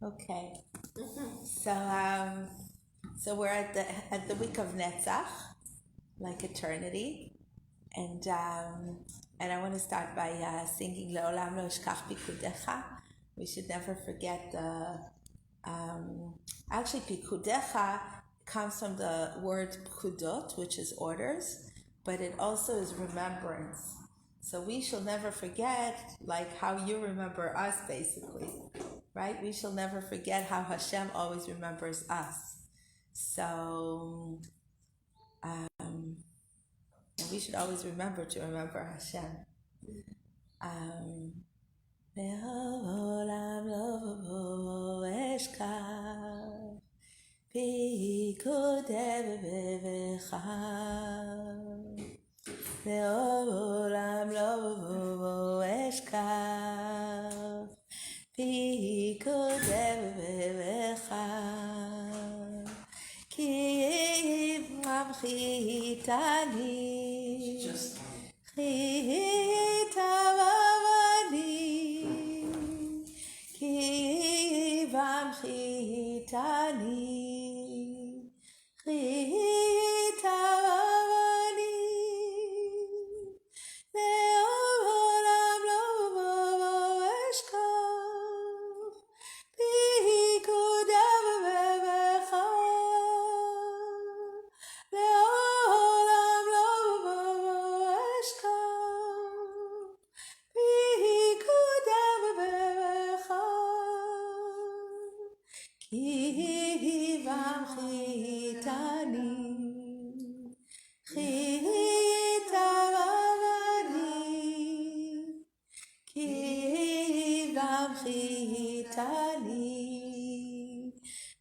Okay. So we're at the week of Netzach, like eternity, and I want to start by singing Le'olam lo eshkach pikudecha. We should never forget the. Actually, pikudecha comes from the word pkudot, which is orders, but it also is remembrance. So we shall never forget, like how you remember us, basically, right? We shall never forget how Hashem always remembers us. So, and we should always remember to remember Hashem. Le'olam lo eshkach pikudei b'levecha. Le'olam lo eshkach pikudei b'levecha. Ki mamchitani chitavavani ki mamchitani chitavavani le'olam lo eshkach pikudei b'levecha. Le'olam lo eshkach pikudei b'levecha. Ki mamchitani chitavavani ki mamchitani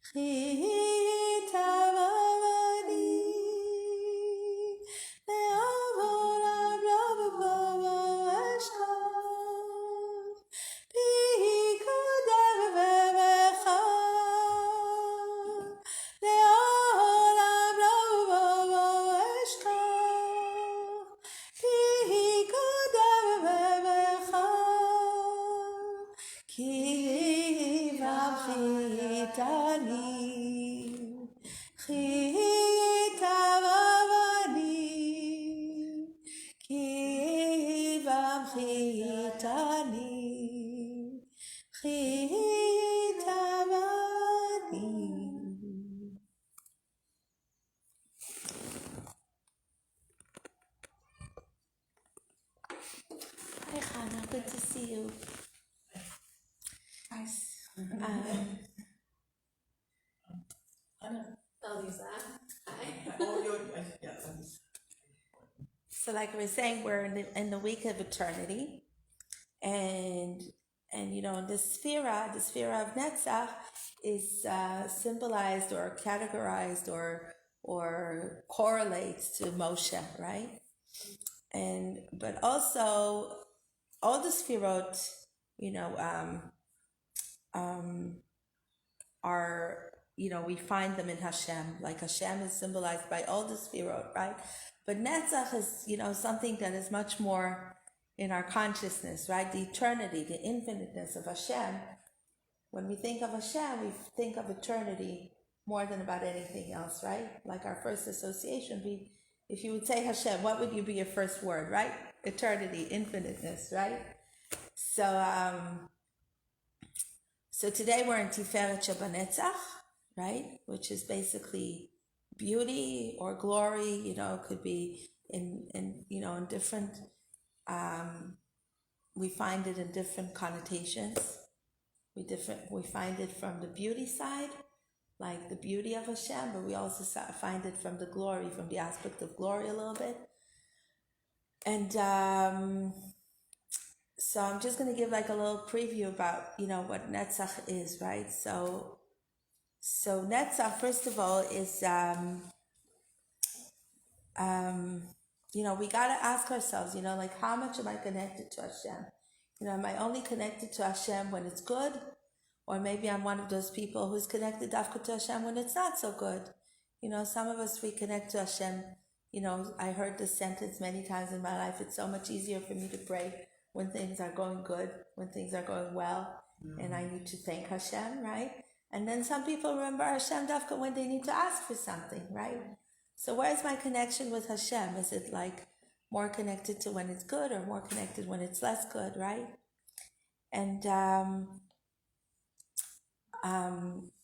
chitavavani le'olam lo eshkach pikudei b'levecha. Le'olam lo eshkach pikudei b'levecha. Ki mamchitani chitavavani ki mamchitani chitavani. Hi Hannah, good to see you. Nice. Lisa. Hi. So like we we're saying, we're in the week of eternity, and you know the sphere of Netzach is symbolized or categorized or correlates to Moshe, right? And but also all the sphirot, you know, are, you know, we find them in Hashem. Like Hashem is symbolized by all the sphirot, right? But Netzach is, you know, something that is much more in our consciousness, right? The eternity, the infiniteness of Hashem. When we think of Hashem, we think of eternity more than about anything else, right? Like our first association be, if you would say Hashem, what would be your first word, right? Eternity, infiniteness, right? So today we're in Tiferet Netzach, right? Which is basically beauty or glory, you know, it could be in you know, in different, we find it in different connotations. We find it from the beauty side, like the beauty of Hashem, but we also find it from the glory, from the aspect of glory a little bit. And so I'm just going to give like a little preview about, you know, what Netzach is, right? So Netzach, first of all, is, you know, we got to ask ourselves, you know, like, how much am I connected to Hashem? You know, am I only connected to Hashem when it's good? Or maybe I'm one of those people who's connected to Hashem when it's not so good. You know, some of us, we connect to Hashem. You know, I heard this sentence many times in my life. It's so much easier for me to pray when things are going good, when things are going well. and I need to thank Hashem, right? And then some people remember Hashem dafka when they need to ask for something, right? So where's my connection with Hashem? Is it like more connected to when it's good or more connected when it's less good, right? And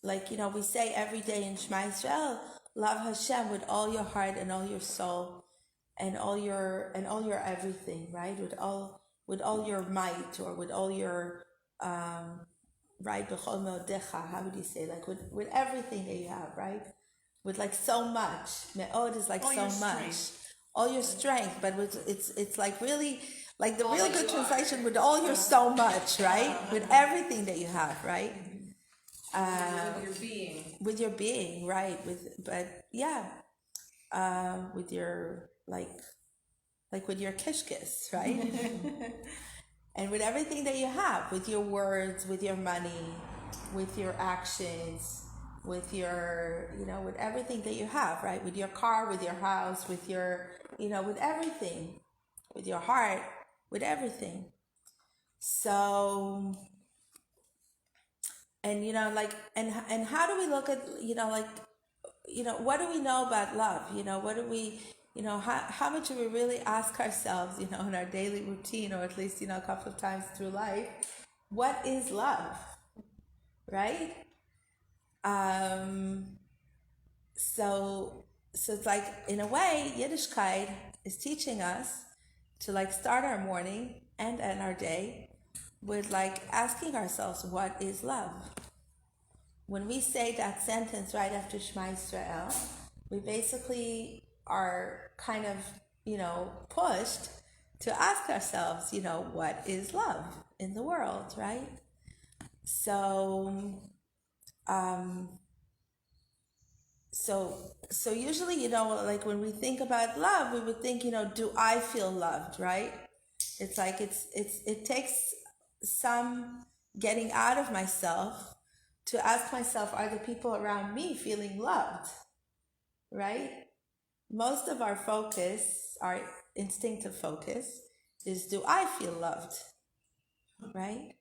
like, we say every day in Shema Yisrael, love Hashem with all your heart and all your soul and all your everything, right? With all your might, or with all your right, b'chol me'odecha, how would you say, like with everything that you have, right? With like so much. Me'od is like all so much. All your strength, but it's like really, like the all real good translation, with all your so much, right? With everything that you have, right? With your being. With your being, right? With your like with your kishkis, right? And with everything that you have, with your words, with your money, with your actions, with your, with everything that you have, right? With your car, with your house, with your, with everything, with your heart, with everything. So, and, and how do we look at, what do we know about love? What do we, how much do we really ask ourselves, in our daily routine, or at least, a couple of times through life, what is love, right? So it's like, in a way, Yiddishkeit is teaching us to like start our morning and end our day with like asking ourselves, what is love? When we say that sentence right after Shema Yisrael, we basically are kind of, pushed to ask ourselves, what is love in the world, right? So, so usually, like when we think about love, we would think, do I feel loved, right? It's like it takes some getting out of myself to ask myself, are the people around me feeling loved, right? Most of our focus, our instinctive focus, is do I feel loved, right?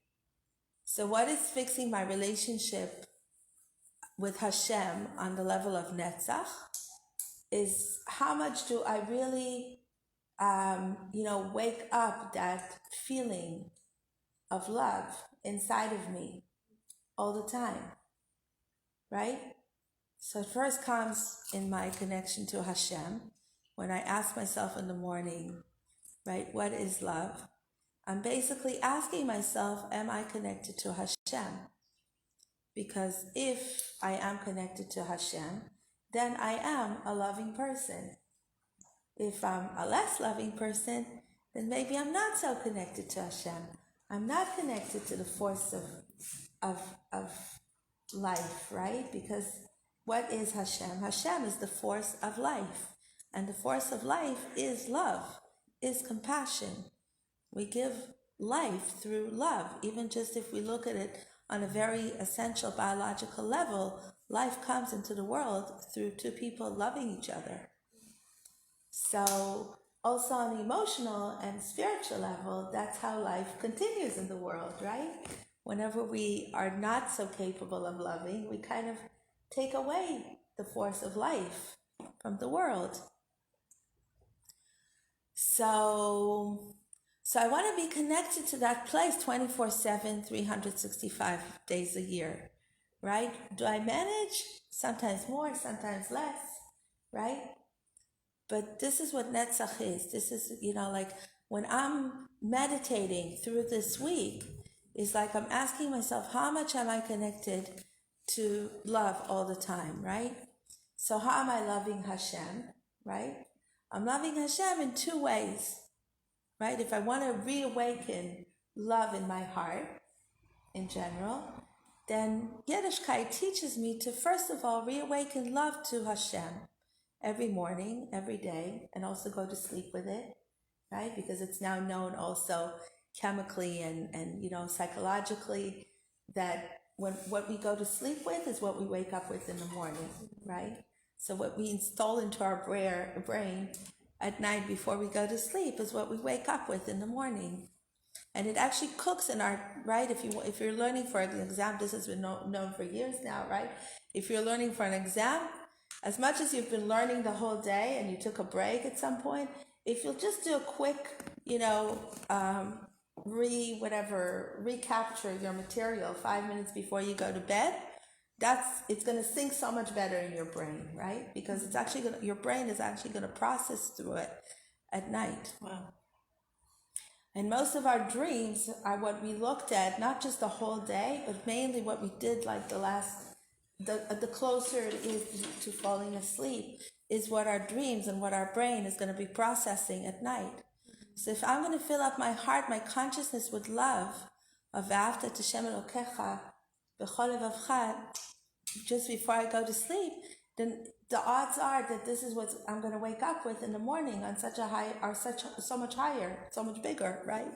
So what is fixing my relationship with Hashem on the level of Netzach is how much do I really, wake up that feeling of love inside of me all the time, right? So it first comes in my connection to Hashem, when I ask myself in the morning, right, what is love? I'm basically asking myself, am I connected to Hashem? Because if I am connected to Hashem, then I am a loving person. If I'm a less loving person, then maybe I'm not so connected to Hashem. I'm not connected to the force of life, right? Because what is Hashem? Hashem is the force of life. And the force of life is love, is compassion. We give life through love. Even just if we look at it on a very essential biological level, life comes into the world through two people loving each other. So also on the emotional and spiritual level, that's how life continues in the world, right? Whenever we are not so capable of loving, we kind of take away the force of life from the world. So I want to be connected to that place 24/7, 365 days a year, right? Do I manage? Sometimes more, sometimes less, right? But this is what Netzach is. This is, like when I'm meditating through this week, it's like I'm asking myself, how much am I connected to love all the time, right? So how am I loving Hashem, right? I'm loving Hashem in two ways, right? If I want to reawaken love in my heart in general, then Yiddishkeit teaches me to first of all reawaken love to Hashem every morning, every day, and also go to sleep with it, right? Because it's now known also chemically and psychologically that what we go to sleep with is what we wake up with in the morning, right? So what we install into our brain at night before we go to sleep is what we wake up with in the morning. And it actually cooks in our, right? If you're learning for an exam, this has been known for years now, right? If you're learning for an exam, as much as you've been learning the whole day and you took a break at some point, if you'll just do a quick, recapture your material 5 minutes before you go to bed, it's going to sink so much better in your brain, right? Because it's actually your brain is actually going to process through it at night. Wow. And most of our dreams are what we looked at, not just the whole day, but mainly what we did like the closer it is to falling asleep is what our dreams and what our brain is going to be processing at night. So if I'm going to fill up my heart, my consciousness with love, of V'ahavta et Hashem Elokecha b'chol levavcha, just before I go to sleep, then the odds are that this is what I'm going to wake up with in the morning on so much higher, so much bigger, right?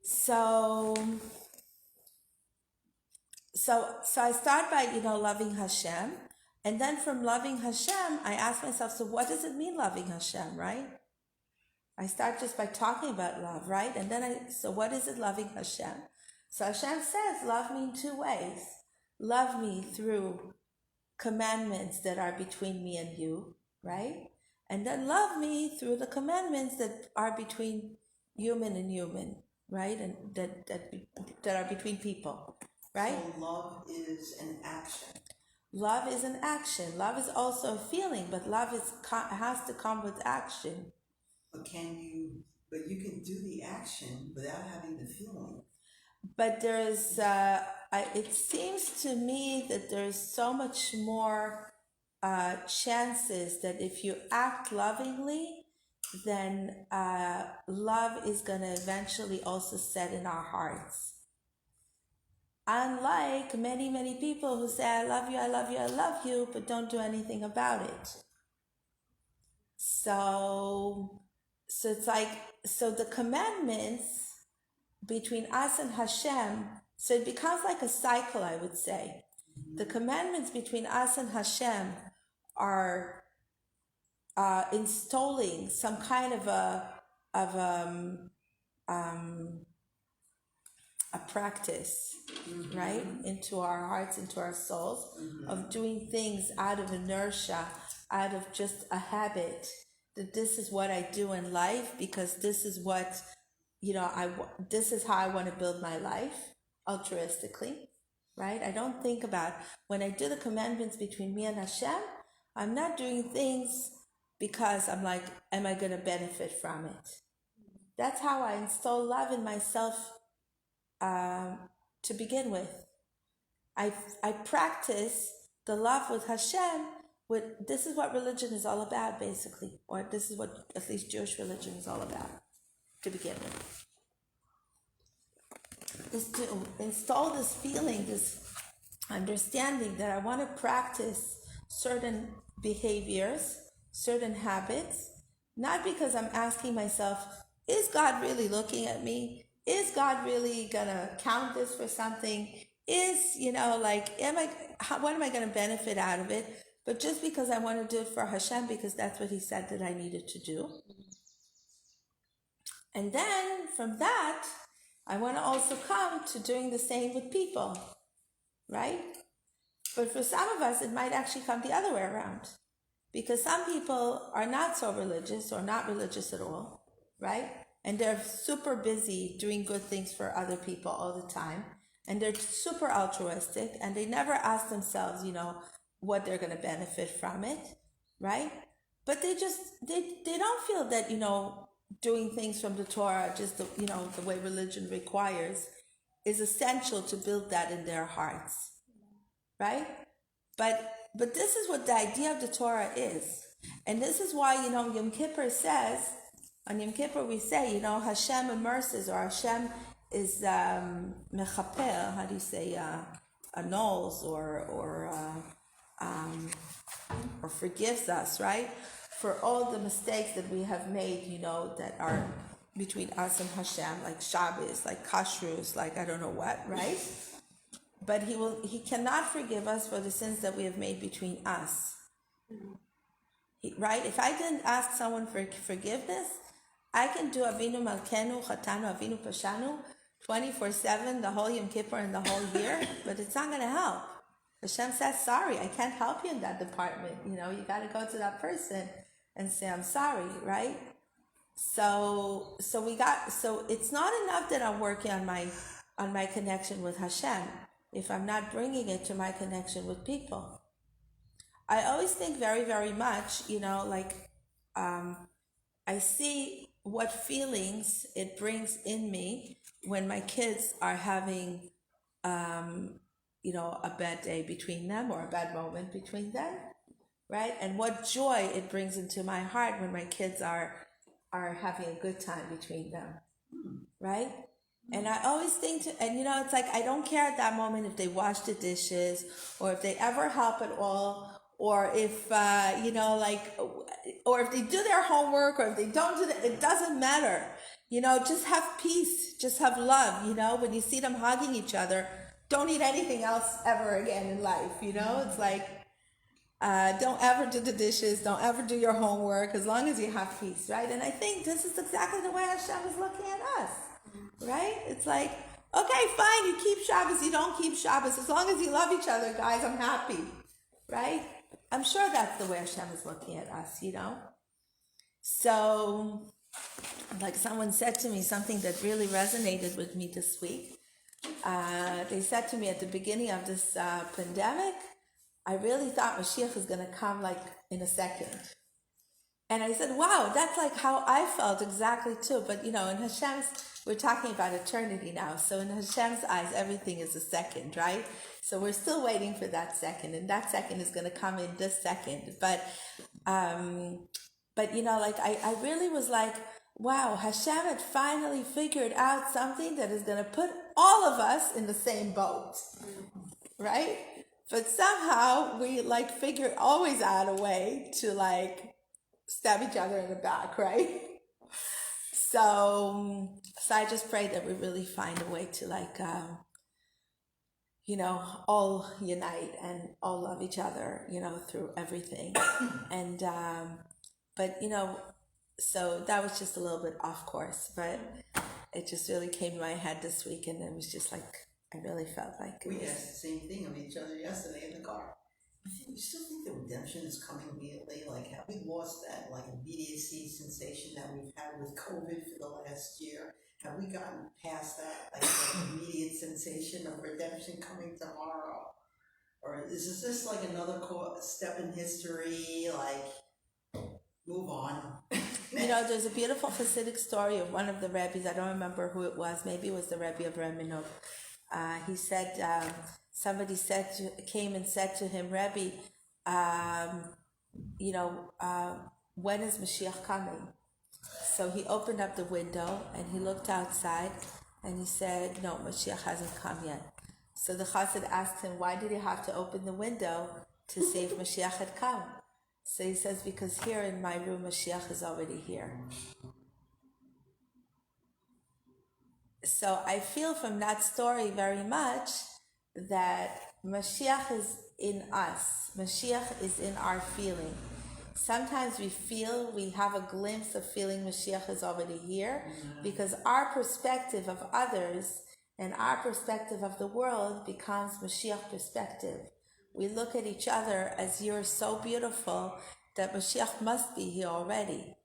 So I start by, loving Hashem. And then from loving Hashem, I ask myself, so what does it mean loving Hashem, right? I start just by talking about love, right? And then so what is it loving Hashem? So Hashem says, love me in two ways. Love me through commandments that are between me and you, right? And then love me through the commandments that are between human and human, right? And that are between people, right? So love is an action. Love is an action. Love is also a feeling, but love has to come with action. But you can do the action without having the feeling. But it seems to me that there's so much more chances that if you act lovingly, then love is going to eventually also set in our hearts. Unlike many, many people who say, I love you, I love you, I love you, but don't do anything about it. So it's like, so the commandments between us and Hashem, so it becomes like a cycle, I would say. The commandments between us and Hashem are installing some kind of a practice, right, into our hearts, into our souls, of doing things out of inertia, out of just a habit, that this is what I do in life because this is what, this is how I want to build my life altruistically, right? I don't think about, when I do the commandments between me and Hashem, I'm not doing things because I'm like, am I going to benefit from it? That's how I install love in myself to begin with. I practice the love with Hashem. This is what religion is all about, basically, or this is what at least Jewish religion is all about to begin with. Is to install this feeling, this understanding that I want to practice certain behaviors, certain habits, not because I'm asking myself, is God really looking at me? Is God really gonna count this for something? Is, what am I gonna benefit out of it? But just because I want to do it for Hashem, because that's what He said that I needed to do. And then from that, I want to also come to doing the same with people, right? But for some of us, it might actually come the other way around. Because some people are not so religious or not religious at all, right? And they're super busy doing good things for other people all the time. And they're super altruistic and they never ask themselves, what they're going to benefit from it, right? But they don't feel that, doing things from the Torah, just the way religion requires, is essential to build that in their hearts, right? But this is what the idea of the Torah is. And this is why, Yom Kippur says, on Yom Kippur we say, Hashem immerses, or Hashem is mechaper, how do you say, annuls or forgives us, right? For all the mistakes that we have made, that are between us and Hashem, like Shabbos, like Kashrus, like I don't know what, right? But He cannot forgive us for the sins that we have made between us. Right? If I didn't ask someone for forgiveness, I can do Avinu Malkenu, Chatanu, Avinu Pashanu 24/7, the whole Yom Kippur and the whole year, but it's not going to help. Hashem says, sorry, I can't help you in that department. You got to go to that person and say, I'm sorry, right? So it's not enough that I'm working on my connection with Hashem if I'm not bringing it to my connection with people. I always think very, very much, I see what feelings it brings in me when my kids are having, a bad day between them or a bad moment between them, right? And what joy it brings into my heart when my kids are having a good time between them, right? And I always think, it's like I don't care at that moment if they wash the dishes or if they ever help at all, or if or if they do their homework or if they don't do that. It doesn't matter. Just have peace, just have love. When you see them hugging each other, don't need anything else ever again in life. It's like don't ever do the dishes, don't ever do your homework, as long as you have peace, right? And I think this is exactly the way Hashem is looking at us, right? It's like, okay, fine, you keep Shabbos, you don't keep Shabbos, as long as you love each other, guys, I'm happy, right? I'm sure that's the way Hashem is looking at us, So, like someone said to me something that really resonated with me this week. They said to me at the beginning of this pandemic, I really thought Mashiach was going to come like in a second. And I said, wow, that's like how I felt exactly too. But in Hashem's, we're talking about eternity now. So in Hashem's eyes, everything is a second, right? So we're still waiting for that second. And that second is going to come in this second. But I really was like, wow, Hashem had finally figured out something that is going to put all of us in the same boat, right? But somehow we figure always out a way to stab each other in the back, right? So I just pray that we really find a way to all unite and all love each other, through everything. And so that was just a little bit off course, but it just really came to my head this week, and it was just I really felt like we asked the same thing of each other yesterday in the car. You still think the redemption is coming immediately? Have we lost that immediacy sensation that we've had with COVID for the last year? Have we gotten past that the immediate sensation of redemption coming tomorrow? Or is this another step in history? Move on. There's a beautiful Hasidic story of one of the rabbis. I don't remember who it was. Maybe it was the Rebbe of Reminov. He said, somebody came and said to him, Rebbe, when is Mashiach coming? So he opened up the window and he looked outside and he said, no, Mashiach hasn't come yet. So the Chassid asked him, why did he have to open the window to see if Mashiach had come? So he says, because here in my room, Mashiach is already here. So I feel from that story very much that Mashiach is in us. Mashiach is in our feeling. Sometimes we have a glimpse of feeling Mashiach is already here, because our perspective of others and our perspective of the world becomes Mashiach perspective. We look at each other as, you're so beautiful that Mashiach must be here already.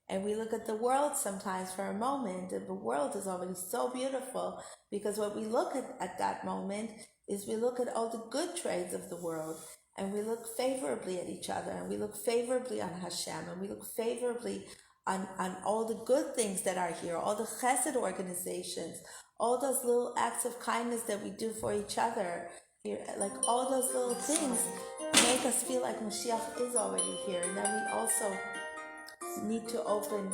And we look at the world sometimes for a moment, and the world is already so beautiful, because what we look at that moment is we look at all the good traits of the world, and we look favorably at each other, and we look favorably on Hashem, and we look favorably on all the good things that are here, all the chesed organizations, all those little acts of kindness that we do for each other. All those little things make us feel like Mashiach is already here. And then we also need to open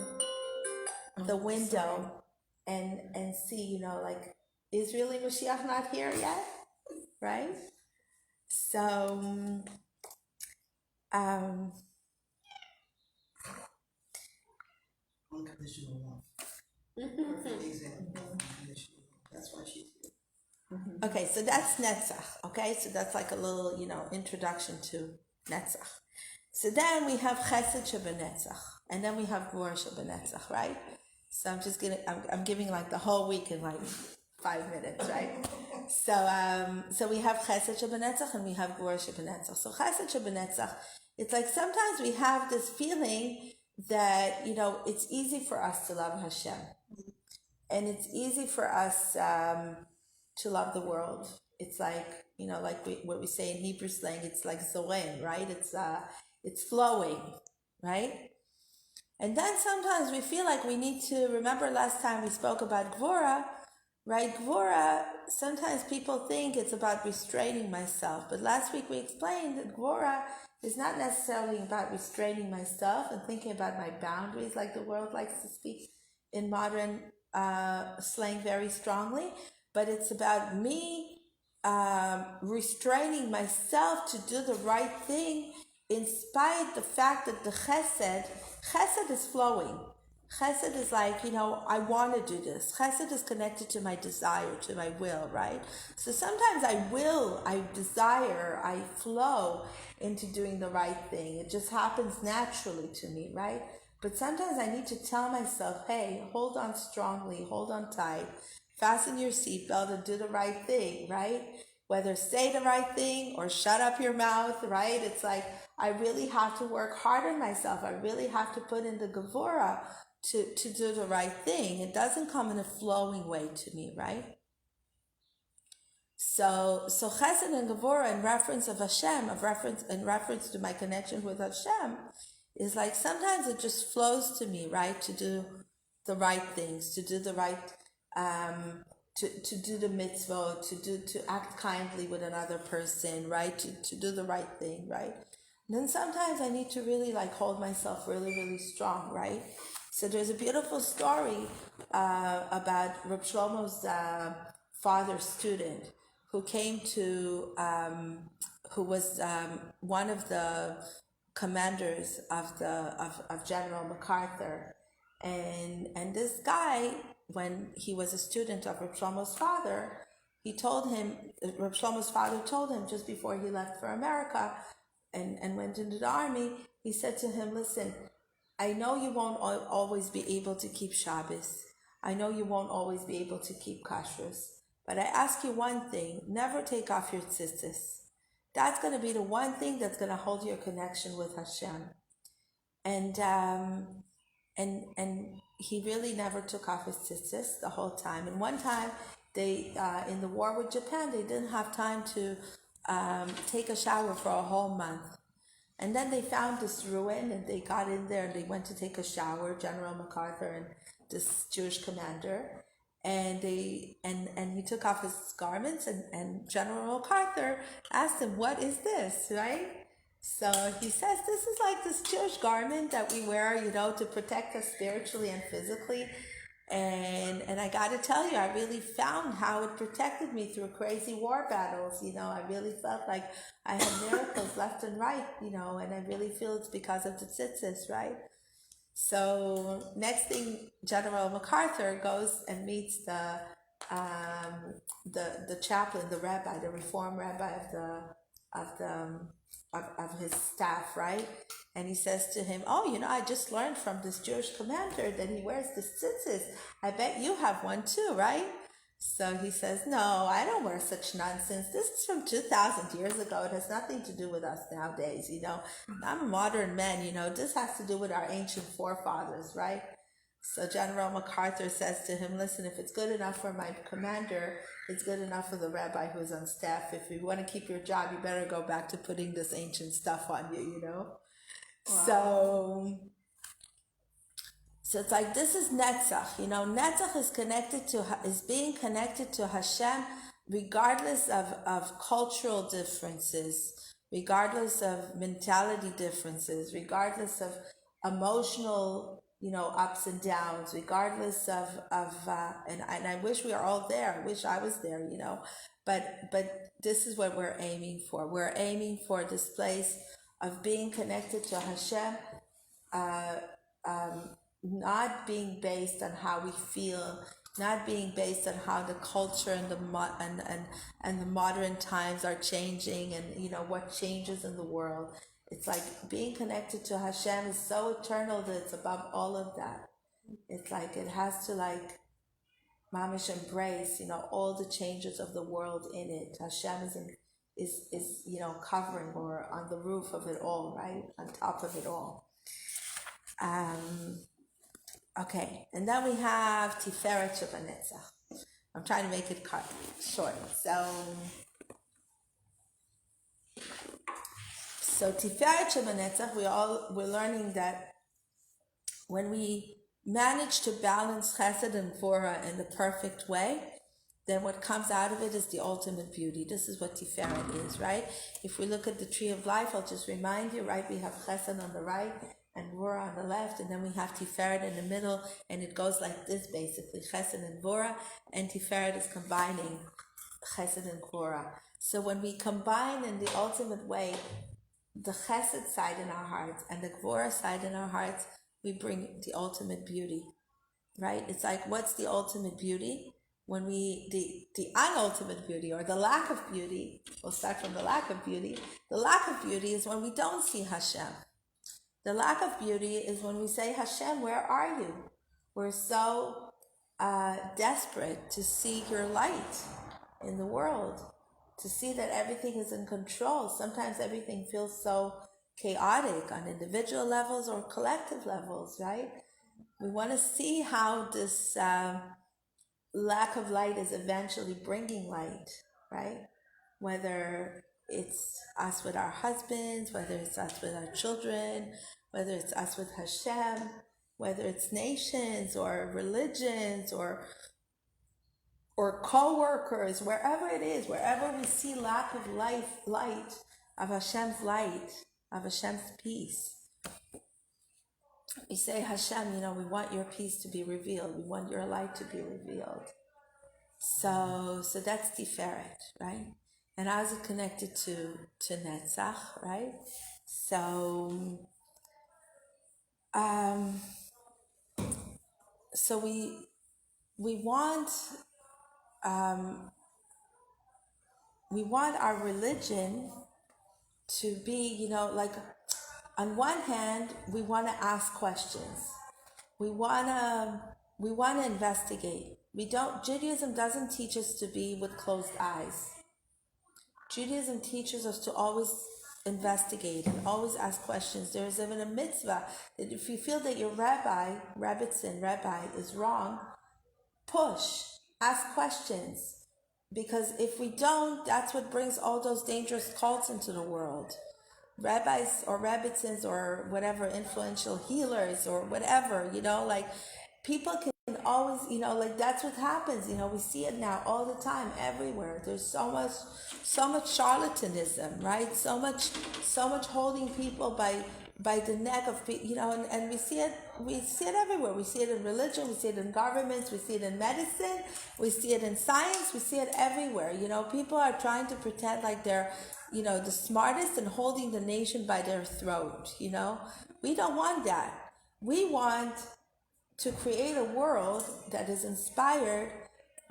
the window and see, is really Mashiach not here yet? Right? So, unconditional love. Perfect example of unconditional love. That's why she's here. Okay, so that's Netzach. Okay, so that's a little, introduction to Netzach. So then we have Chesed Shebenetzach. and then we have Gvura Netzach, right? So I'm giving like the whole week in like 5 minutes, right? So we have Chesed Netzach and we have Gvura Netzach. So Chesed Netzach, it's like sometimes we have this feeling that, it's easy for us to love Hashem. And it's easy for us to love the world. It's like, what we say in Hebrew slang, it's like zoen, right? It's flowing, right? And then sometimes we feel like we need to remember last time we spoke about Gvura, right? Gvura, sometimes people think it's about restraining myself. But last week we explained that Gvura is not necessarily about restraining myself and thinking about my boundaries like the world likes to speak in modern slang very strongly. But it's about me restraining myself to do the right thing in spite the fact that the chesed is flowing. Chesed is like, I want to do this. Chesed is connected to my desire, to my will, right? So sometimes I desire, I flow into doing the right thing. It just happens naturally to me, right? But sometimes I need to tell myself, hey, hold on strongly, hold on tight, fasten your seatbelt and do the right thing, right? Whether say the right thing or shut up your mouth, right? It's like, I really have to work hard on myself. I really have to put in the gevura to do the right thing. It doesn't come in a flowing way to me, right? So chesed and gevura in reference of Hashem, in reference to my connection with Hashem, is like sometimes it just flows to me, right? To do the right things, to do the right, to do the mitzvot, to act kindly with another person, right? To do the right thing, right? And then sometimes I need to really like hold myself really, really strong, right? So there's a beautiful story about Reb Shlomo's father's student who came to, who was one of the commanders of General MacArthur, and this guy, when he was a student of Reb Shlomo's father, Reb Shlomo's father told him just before he left for America and went into the army, he said to him, listen, I know you won't always be able to keep Shabbos. I know you won't always be able to keep kashrus. But I ask you one thing, never take off your tzitzis. That's going to be the one thing that's going to hold your connection with Hashem. And he really never took off his tzitzis the whole time. And one time, they in the war with Japan, they didn't have time to take a shower for a whole month. And then they found this ruin, and they got in there, and they went to take a shower, General MacArthur and this Jewish commander. And he took off his garments, and General MacArthur asked him, what is this, right? So he says, this is like this Jewish garment that we wear, to protect us spiritually and physically. And I got to tell you, I really found how it protected me through crazy war battles. I really felt like I had miracles left and right, and I really feel it's because of the tzitzis, right? So next thing, General MacArthur goes and meets the chaplain, the rabbi, the reform rabbi of his staff, right? And he says to him, oh, I just learned from this Jewish commander that he wears the tzitzis. I bet you have one too, right? So he says, no, I don't wear such nonsense. This is from 2,000 years ago. It has nothing to do with us nowadays, I'm a modern man, this has to do with our ancient forefathers, right? So General MacArthur says to him, listen, if it's good enough for my commander, it's good enough for the rabbi who's on staff. If you want to keep your job, you better go back to putting this ancient stuff on you, Wow. So it's like, this is Netzach, Netzach is being connected to Hashem regardless of cultural differences, regardless of mentality differences, regardless of emotional, ups and downs, regardless of and I wish we were all there. I wish I was there, but this is what we're aiming for. We're aiming for this place of being connected to Hashem, not being based on how we feel, not being based on how the culture and the modern times are changing, and what changes in the world. It's like being connected to Hashem is so eternal that it's above all of that. It's like it has to like mamish embrace, all the changes of the world in it. Hashem is covering or on the roof of it all, right? On top of it all. Okay, and then we have Tiferet Netzach. I'm trying to make it short. So Tiferet Netzach, we're learning that when we manage to balance Chesed and Gvura in the perfect way, then what comes out of it is the ultimate beauty. This is what Tiferet is, right? If we look at the tree of life, I'll just remind you, right? We have Chesed on the right and Gvura on the left, and then we have Tiferet in the middle, and it goes like this basically, Chesed and Gvura, and Tiferet is combining Chesed and Gvura. So when we combine in the ultimate way the Chesed side in our hearts and the Gvura side in our hearts, we bring the ultimate beauty, right? It's like, what's the ultimate beauty? When the unultimate beauty or the lack of beauty, we'll start from the lack of beauty. The lack of beauty is when we don't see Hashem. The lack of beauty is when we say, Hashem, where are you? We're so desperate to see your light in the world, to see that everything is in control. Sometimes everything feels so chaotic on individual levels or collective levels, right? We want to see how this lack of light is eventually bringing light, right? Whether it's us with our husbands, whether it's us with our children, whether it's us with Hashem, whether it's nations or religions or co-workers, wherever it is, wherever we see lack of light of Hashem's light, of Hashem's peace, we say, Hashem, we want your peace to be revealed. We want your light to be revealed. So that's Tiferet, right? And how is it connected to Netzach, right? So we want our religion to be, like, on one hand, we want to ask questions. We want to investigate. Judaism doesn't teach us to be with closed eyes. Judaism teaches us to always investigate and always ask questions. There is even a mitzvah that if you feel that your rabbi is wrong, push, ask questions. Because if we don't, that's what brings all those dangerous cults into the world. Rabbis or rabbitzins or whatever, influential healers or whatever, people can always, that's what happens. We see it now all the time, everywhere. There's so much charlatanism, right? So much holding people by the neck of, and we see it everywhere. We see it in religion, we see it in governments, we see it in medicine, we see it in science, we see it everywhere. People are trying to pretend like they're, the smartest and holding the nation by their throat. We don't want that. We want to create a world that is inspired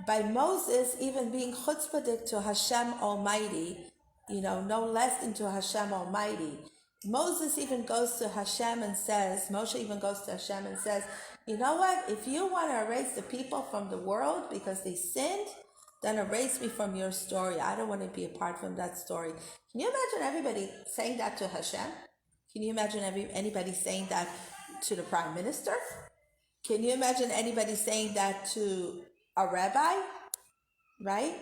by Moses even being chutzpahdik to Hashem Almighty, no less than to Hashem Almighty. Moses even goes to Hashem and says, Moshe even goes to Hashem and says, you know what, if you want to erase the people from the world because they sinned, then erase me from your story. I don't want to be a part from that story. Can you imagine everybody saying that to Hashem? Can you imagine anybody saying that to the prime minister? Can you imagine anybody saying that to a rabbi, right?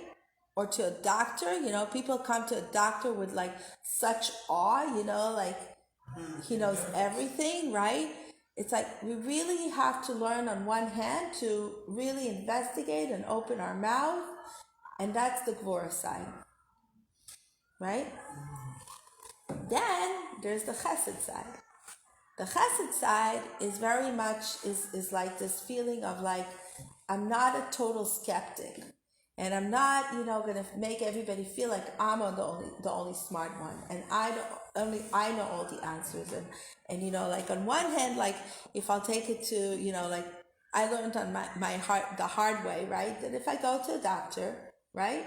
Or to a doctor? People come to a doctor with like such awe, like he knows everything, right? It's like we really have to learn on one hand to really investigate and open our mouth, and that's the Gvura side, right? Then there's the Chesed side. The Chesed side is very much is like this feeling of like, I'm not a total skeptic, and I'm not going to make everybody feel like I'm the only smart one, and I know all the answers, and like on one hand, like if I'll take it to like I learned on my heart the hard way, right, that if I go to a doctor, right,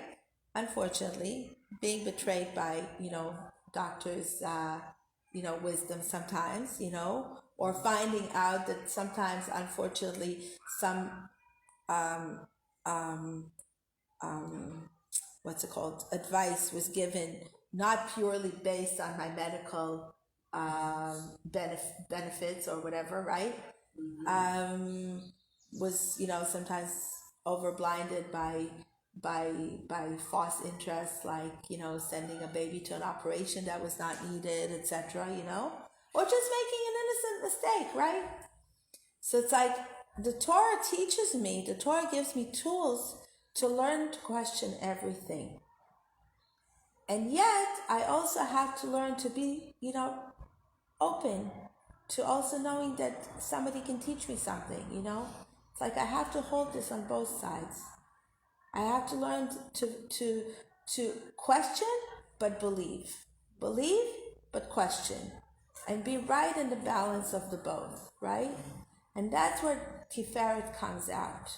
unfortunately being betrayed by doctors wisdom sometimes, or finding out that sometimes, unfortunately, some um, um, what's it called, advice was given not purely based on my medical benefits or whatever, right? Was sometimes overblinded by false interests, like sending a baby to an operation that was not needed, etc. Or just making an innocent mistake, right? So it's like the Torah the Torah gives me tools to learn to question everything. And yet, I also have to learn to be, open to also knowing that somebody can teach me something, It's like I have to hold this on both sides. I have to learn to question, but believe. Believe, but question. And be right in the balance of the both, right? And that's where Tiferet comes out.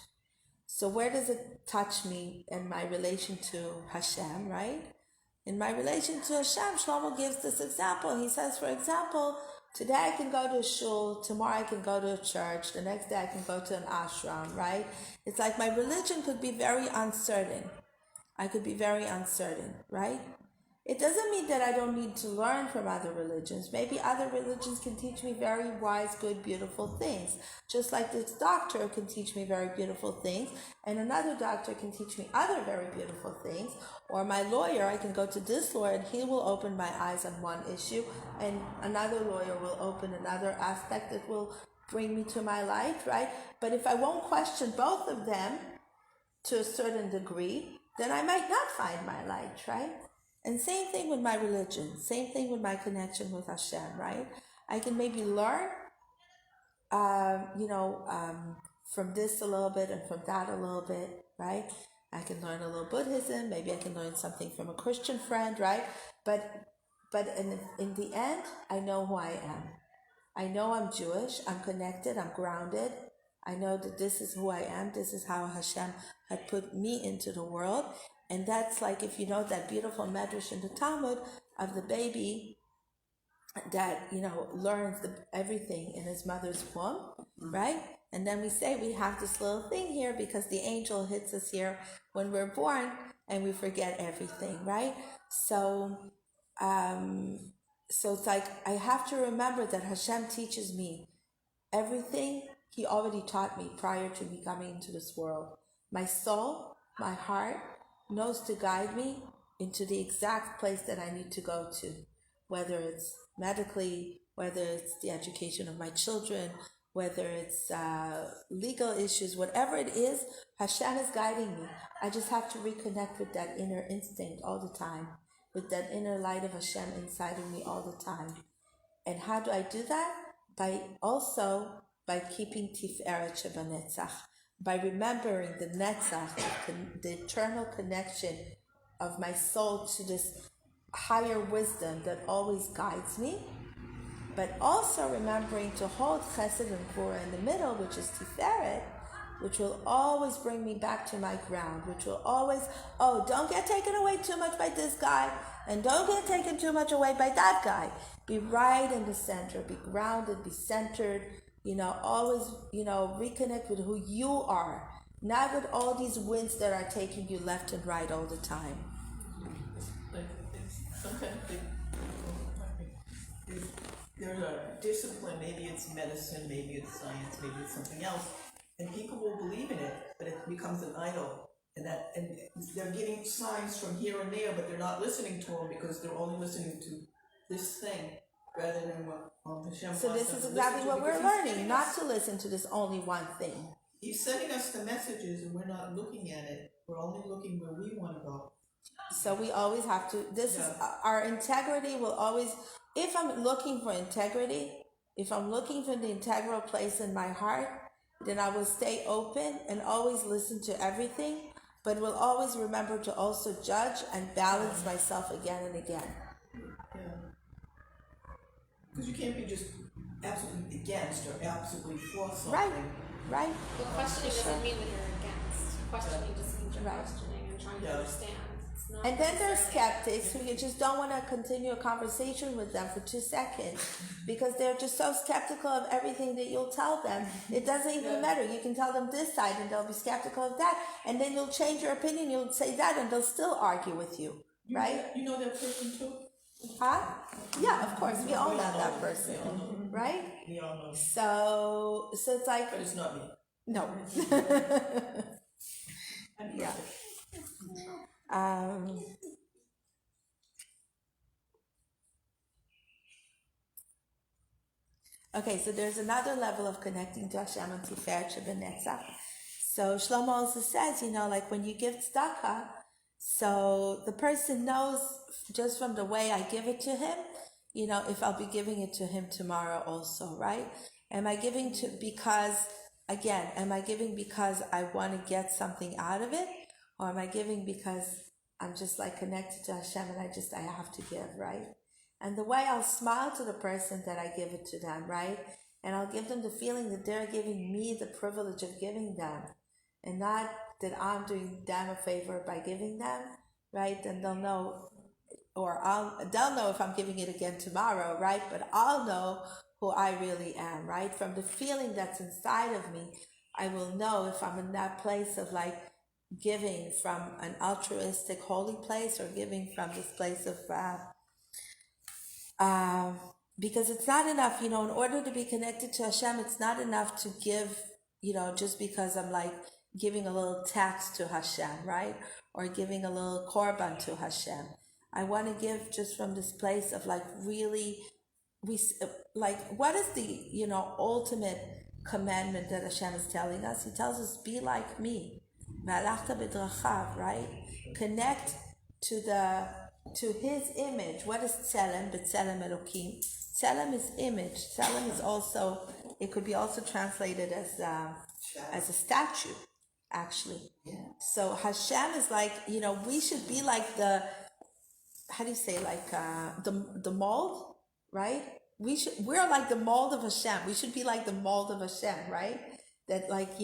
So where does it touch me in my relation to Hashem, right? In my relation to Hashem, Shlomo gives this example. He says, for example, today I can go to a shul, tomorrow I can go to a church, the next day I can go to an ashram, right? It's like my religion could be very uncertain. I could be very uncertain, right? It doesn't mean that I don't need to learn from other religions. Maybe other religions can teach me very wise, good, beautiful things. Just like this doctor can teach me very beautiful things, and another doctor can teach me other very beautiful things. Or my lawyer, I can go to this lawyer and he will open my eyes on one issue, and another lawyer will open another aspect that will bring me to my light, right? But if I won't question both of them to a certain degree, then I might not find my light, right? And same thing with my religion, same thing with my connection with Hashem, right? I can maybe learn, from this a little bit and from that a little bit, right? I can learn a little Buddhism, maybe I can learn something from a Christian friend, right? But in the end, I know who I am. I know I'm Jewish, I'm connected, I'm grounded. I know that this is who I am, this is how Hashem had put me into the world. And that's like, if you know that beautiful medrash in the Talmud of the baby that, learns everything in his mother's womb, right? And then we say we have this little thing here because the angel hits us here when we're born and we forget everything, right? So it's like I have to remember that Hashem teaches me everything he already taught me prior to me coming into this world. My soul, my heart, knows to guide me into the exact place that I need to go to, whether it's medically, whether it's the education of my children, whether it's legal issues, whatever it is, Hashem is guiding me. I just have to reconnect with that inner instinct all the time, with that inner light of Hashem inside of me all the time. And how do I do that? By keeping Tiferet Netzach, by remembering the Netzach, the eternal connection of my soul to this higher wisdom that always guides me, but also remembering to hold Chesed and Gvura in the middle, which is Tiferet, which will always bring me back to my ground, which will always, don't get taken away too much by this guy, and don't get taken too much away by that guy. Be right in the center, be grounded, be centered, always, reconnect with who you are, not with all these winds that are taking you left and right all the time. Like, sometimes there's a discipline, maybe it's medicine, maybe it's science, maybe it's something else, and people will believe in it, but it becomes an idol. And they're getting signs from here and there, but they're not listening to them because they're only listening to this thing rather than what Hashem wants. So this is exactly what we're learning, not to listen to this only one thing. He's sending us the messages and we're not looking at it. We're only looking where we want to go. So we always have to, is our integrity will always, if I'm looking for integrity, if I'm looking for the integral place in my heart, then I will stay open and always listen to everything, but will always remember to also judge and balance myself again and again. Yeah. Because you can't be just absolutely against or absolutely for something. Right. Well, questioning doesn't mean that you're against. Questioning just means you're questioning and trying to understand. It's not And then there's skeptics who you just don't want to continue a conversation with them for 2 seconds because they're just so skeptical of everything that you'll tell them. It doesn't even matter. You can tell them this side and they'll be skeptical of that. And then you'll change your opinion. You'll say that and they'll still argue with you. Right? You know that person too? Huh? Yeah, of course. We all know that person. Right? We all know. So it's like, But it's not me. no. Yeah. Okay, so there's another level of connecting to Hashem and Tiferet Netzach. So Shlomo also says, like when you give tzedakah, so the person knows just from the way I give it to him, if I'll be giving it to him tomorrow also, right? Am I giving because I want to get something out of it? Or am I giving because I'm just like connected to Hashem and I have to give, right? And the way I'll smile to the person that I give it to them, right? And I'll give them the feeling that they're giving me the privilege of giving them and not that I'm doing them a favor by giving them, right? Then they'll know, they'll know if I'm giving it again tomorrow, right? But I'll know who I really am, right? From the feeling that's inside of me, I will know if I'm in that place of like giving from an altruistic holy place or giving from this place of because it's not enough, in order to be connected to Hashem, it's not enough to give, just because I'm like giving a little tax to Hashem, right? Or giving a little korban to Hashem. I want to give just from this place of like really, what is the, ultimate commandment that Hashem is telling us? He tells us, be like me. Right? Connect to his image. What is tselem? B'tselem Elokim. Tselem is image. Tselem is also, it could be also translated as a statue, actually. Yeah. So Hashem is like, we should be like the, how do you say, like the mold, right? We're like the mold of Hashem. We should be like the mold of Hashem, right? That like,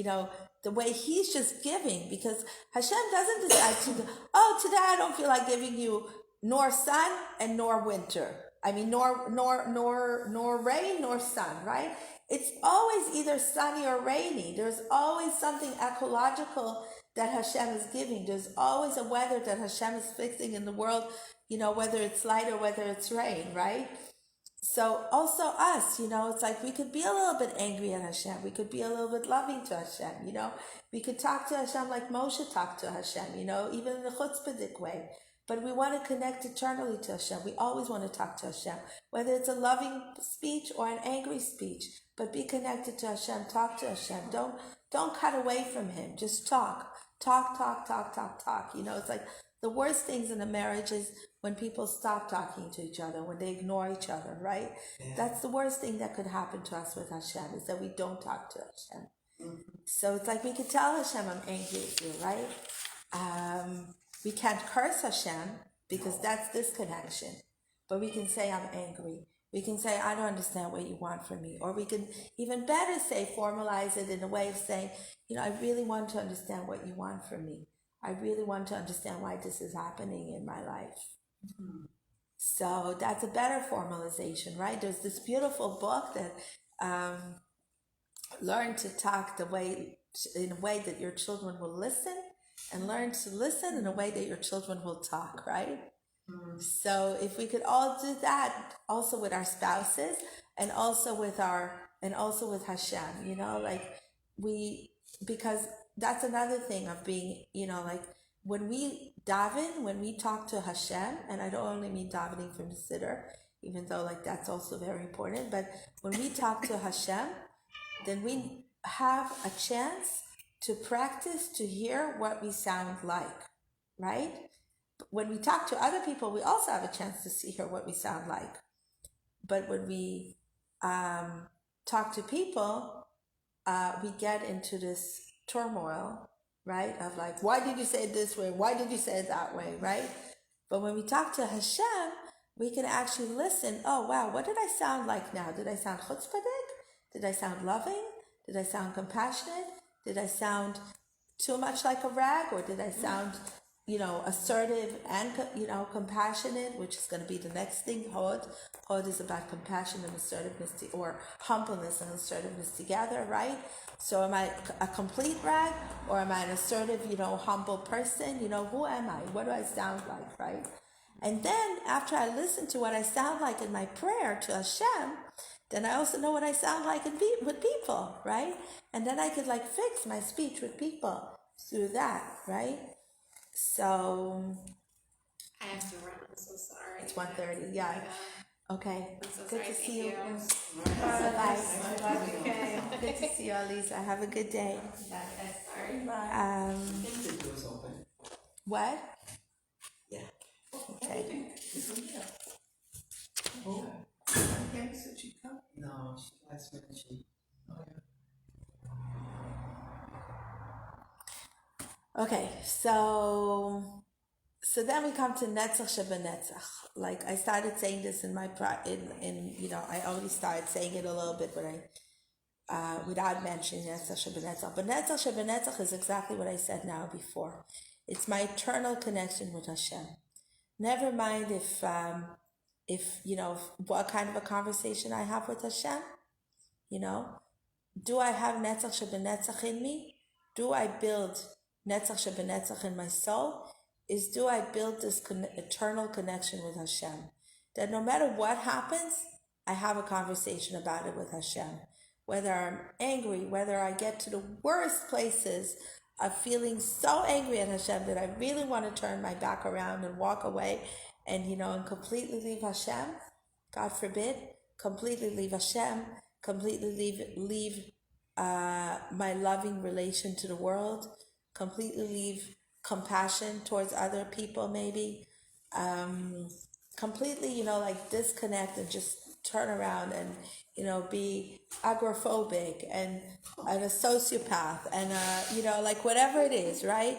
the way he's just giving, because Hashem doesn't decide today I don't feel like giving you nor sun and nor winter. I mean, nor rain nor sun, right? It's always either sunny or rainy. There's always something ecological that Hashem is giving. There's always a weather that Hashem is fixing in the world, whether it's light or whether it's rain, right? So also us, it's like we could be a little bit angry at Hashem. We could be a little bit loving to Hashem, We could talk to Hashem like Moshe talked to Hashem, even in a chutzpahdik way. But we want to connect eternally to Hashem. We always want to talk to Hashem, whether it's a loving speech or an angry speech. But be connected to Hashem. Talk to Hashem. Don't cut away from Him. Just talk. Talk. It's like the worst things in a marriage is when people stop talking to each other, when they ignore each other, right? Yeah. That's the worst thing that could happen to us with Hashem, is that we don't talk to Hashem. Mm-hmm. So it's like we could tell Hashem, I'm angry with you, right? We can't curse Hashem because that's disconnection. But we can say, I'm angry. We can say, I don't understand what you want from me. Or we can even better say, formalize it in a way of saying, I really want to understand what you want from me. I really want to understand why this is happening in my life. Mm-hmm. So that's a better formalization, right? There's this beautiful book that learn to talk in a way that your children will listen, and learn to listen in a way that your children will talk, right? Mm-hmm. So if we could all do that, also with our spouses, and also with Hashem, because that's another thing of being, when we daven, when we talk to Hashem, and I don't only mean davening from the siddur, even though that's also very important, but when we talk to Hashem, then we have a chance to practice to hear what we sound like, right? When we talk to other people, we also have a chance to hear what we sound like. But when we talk to people, we get into this turmoil, right? Of why did you say it this way? Why did you say it that way, right? But when we talk to Hashem, we can actually listen. Oh, wow, what did I sound like now? Did I sound chutzpahdik? Did I sound loving? Did I sound compassionate? Did I sound too much like a rag? Or did I sound assertive and compassionate, which is going to be the next thing. Hod is about compassion and assertiveness, or humbleness and assertiveness together, right? So am I a complete rag, or am I an assertive, humble person? Who am I? What do I sound like, right? And then after I listen to what I sound like in my prayer to Hashem, then I also know what I sound like with people, right? And then I could fix my speech with people through that, right? So I have to run. I'm so sorry. it's 1:30. Yeah. Okay. I'm so Good sorry. to see you. Bye. Okay. Good to see you, Alisa. Have a good day. Sorry. Bye. I think the door's open. What? Yeah. Okay. Oh, Pam said she'd come. No, last minute she. Oh, yeah. Okay. So then we come to Netzach Shebenetzach. I started saying this in my I already started saying it a little bit, but without mentioning Netzach Shebenetzach. But Netzach Shebenetzach is exactly what I said now before. It's my eternal connection with Hashem. Never mind if what kind of a conversation I have with Hashem. Do I have Netzach Shebenetzach in me? Do I build Netzach Shebenetzach in my soul? Do I build this eternal connection with Hashem? That no matter what happens, I have a conversation about it with Hashem. Whether I'm angry, whether I get to the worst places of feeling so angry at Hashem that I really want to turn my back around and walk away and completely leave Hashem, God forbid, completely leave Hashem, completely leave my loving relation to the world, completely leave compassion towards other people, maybe, completely, disconnect and just turn around and, be agoraphobic and a sociopath and, whatever it is, right?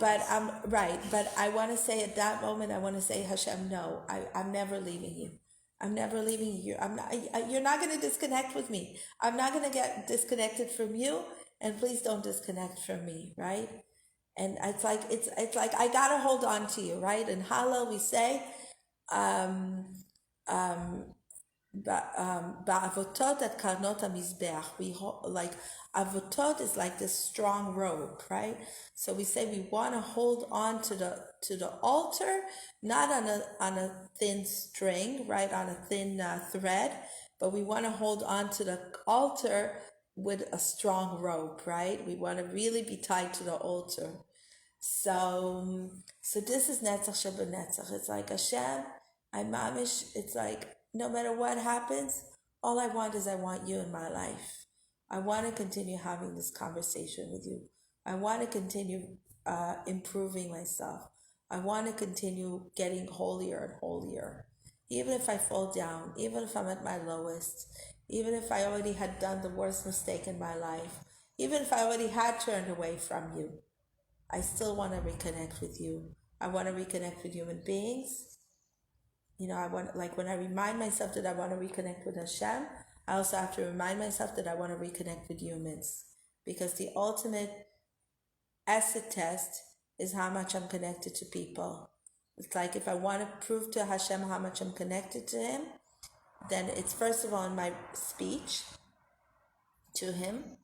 But I'm right. But I want to say at that moment, I want to say, Hashem, no, I'm never leaving you. I'm never leaving you. I'm not. You're not going to disconnect with me. I'm not going to get disconnected from you, and please don't disconnect from me, right? And it's like I gotta hold on to you, right? In Hallel we say, ba'avotot at karnot hamizbeach. We avotot is like this strong rope, right? So we say we want to hold on to the altar, not on a thin string, right? On a thin thread, but we want to hold on to the altar with a strong rope, right? We want to really be tied to the altar. So this is Netzach Shebenetzach. It's like Hashem, I mamish. It's like no matter what happens, all I want is I want you in my life. I want to continue having this conversation with you. I want to continue improving myself. I want to continue getting holier and holier. Even if I fall down, even if I'm at my lowest, even if I already had done the worst mistake in my life, even if I already had turned away from you, I still want to reconnect with you. I want to reconnect with human beings. I want, when I remind myself that I want to reconnect with Hashem, I also have to remind myself that I want to reconnect with humans. Because the ultimate acid test is how much I'm connected to people. It's like if I want to prove to Hashem how much I'm connected to Him, then it's first of all in my speech to Him,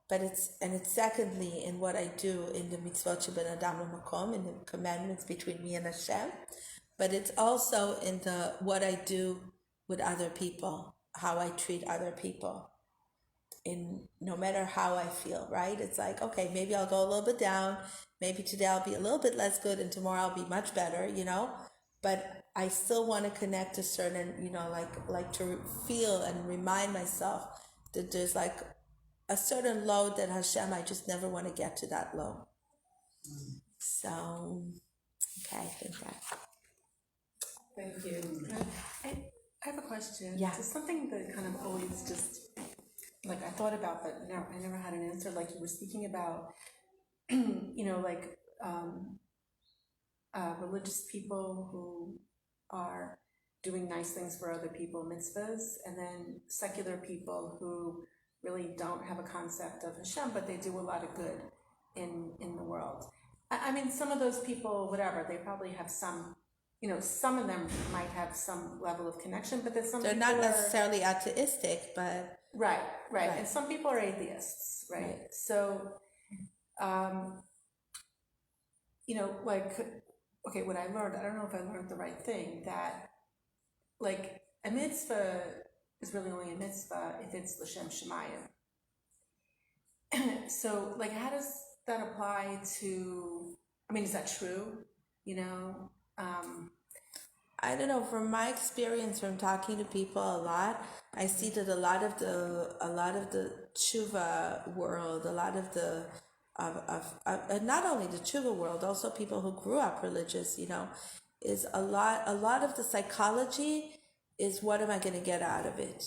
but it's secondly in what I do in the mitzvot sheben adam l'makom, in the commandments between me and Hashem, but it's also in what I do with other people, how I treat other people, in no matter how I feel, right? It's like, okay, maybe I'll go a little bit down, maybe today I'll be a little bit less good and tomorrow I'll be much better, but I still want to connect to certain, like to feel and remind myself that there's like a certain low that Hashem, I just never want to get to that low. So, okay, I think that. Thank you. I have a question. Yeah. It's something that kind of always just, I thought about, but I never had an answer. Like you were speaking about, religious people who are doing nice things for other people, mitzvahs, and then secular people who really don't have a concept of Hashem, but they do a lot of good in the world. I mean, some of those people, whatever, they probably have some, some of them might have some level of connection, but there's some They're people not are, necessarily atheistic, but right, Right. and some people are atheists, right? Right. So, like, okay, what I learned, I don't know if I learned the right thing, that, like, a mitzvah is really only a mitzvah if it's l'shem shemayim. So, like, how does that apply to, I mean, is that true? I don't know. From my experience, from talking to people a lot, I see that a lot of the tshuva world, a lot of the and not only the tshuva world, also people who grew up religious, is a lot of the psychology is what am I going to get out of it,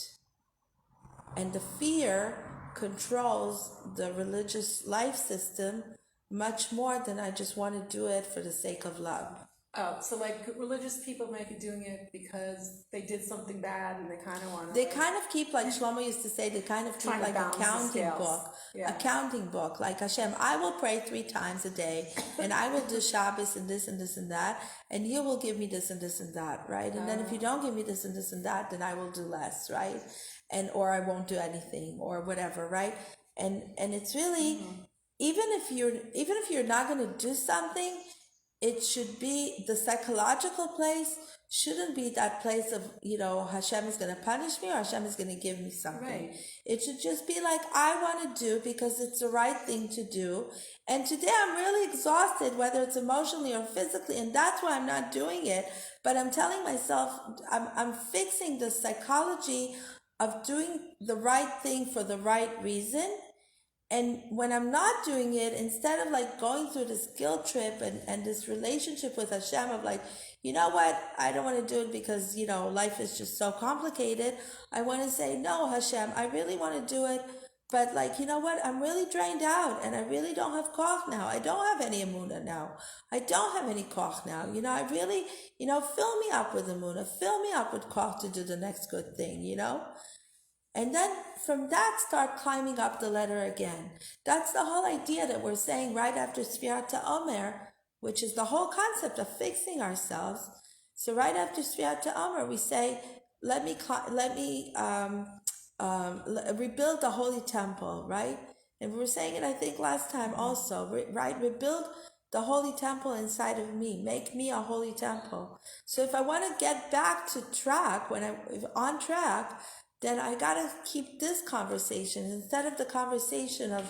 and the fear controls the religious life system much more than I just want to do it for the sake of love. Oh, so like religious people might be doing it because they did something bad and they kind of want to. They kind of keep, like Shlomo used to say, they kind of keep Trying to like balance the accounting scales. book. Yeah. Accounting book. Like Hashem, I will pray 3 times a day and I will do Shabbos and this and this and that, and you will give me this and this and that, right? And then if you don't give me this and this and that, then I will do less, right? Or I won't do anything or whatever, right? And it's really even if you're not going to do something, it should be the psychological place shouldn't be that place of, Hashem is going to punish me or Hashem is going to give me something. Right. It should just be like, I want to do because it's the right thing to do. And today I'm really exhausted, whether it's emotionally or physically, and that's why I'm not doing it. But I'm telling myself, I'm fixing the psychology of doing the right thing for the right reason. And when I'm not doing it, instead of like going through this guilt trip and this relationship with Hashem of like, you know what, I don't want to do it because, life is just so complicated. I want to say, no, Hashem, I really want to do it. But like, you know what, I'm really drained out and I really don't have koch now. I don't have any emunah now. I don't have any koch now. I really, fill me up with emunah. Fill me up with koch to do the next good thing, And then from that, start climbing up the ladder again. That's the whole idea that we're saying right after Sfirat Omer, which is the whole concept of fixing ourselves. So right after Sfirat Omer, we say, let me rebuild the holy temple, right? And we were saying it, I think, last time also, right? Rebuild the holy temple inside of me. Make me a holy temple. So if I want to get back to track, when I'm on track, then I gotta keep this conversation instead of the conversation of,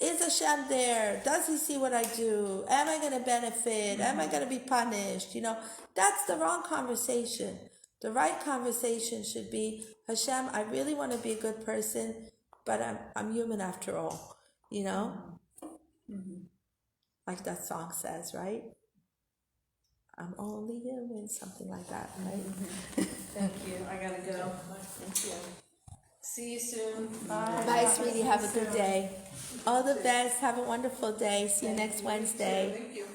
is Hashem there? Does he see what I do? Am I gonna benefit? Am I gonna be punished? That's the wrong conversation. The right conversation should be, Hashem, I really want to be a good person, but I'm human after all. Like that song says, right? I'm only human, something like that, right? Thank you. I gotta go. Thank you. See you soon. Bye. Bye, sweetie. Have a good day. All the best. Have a wonderful day. See you next Wednesday. Thank you.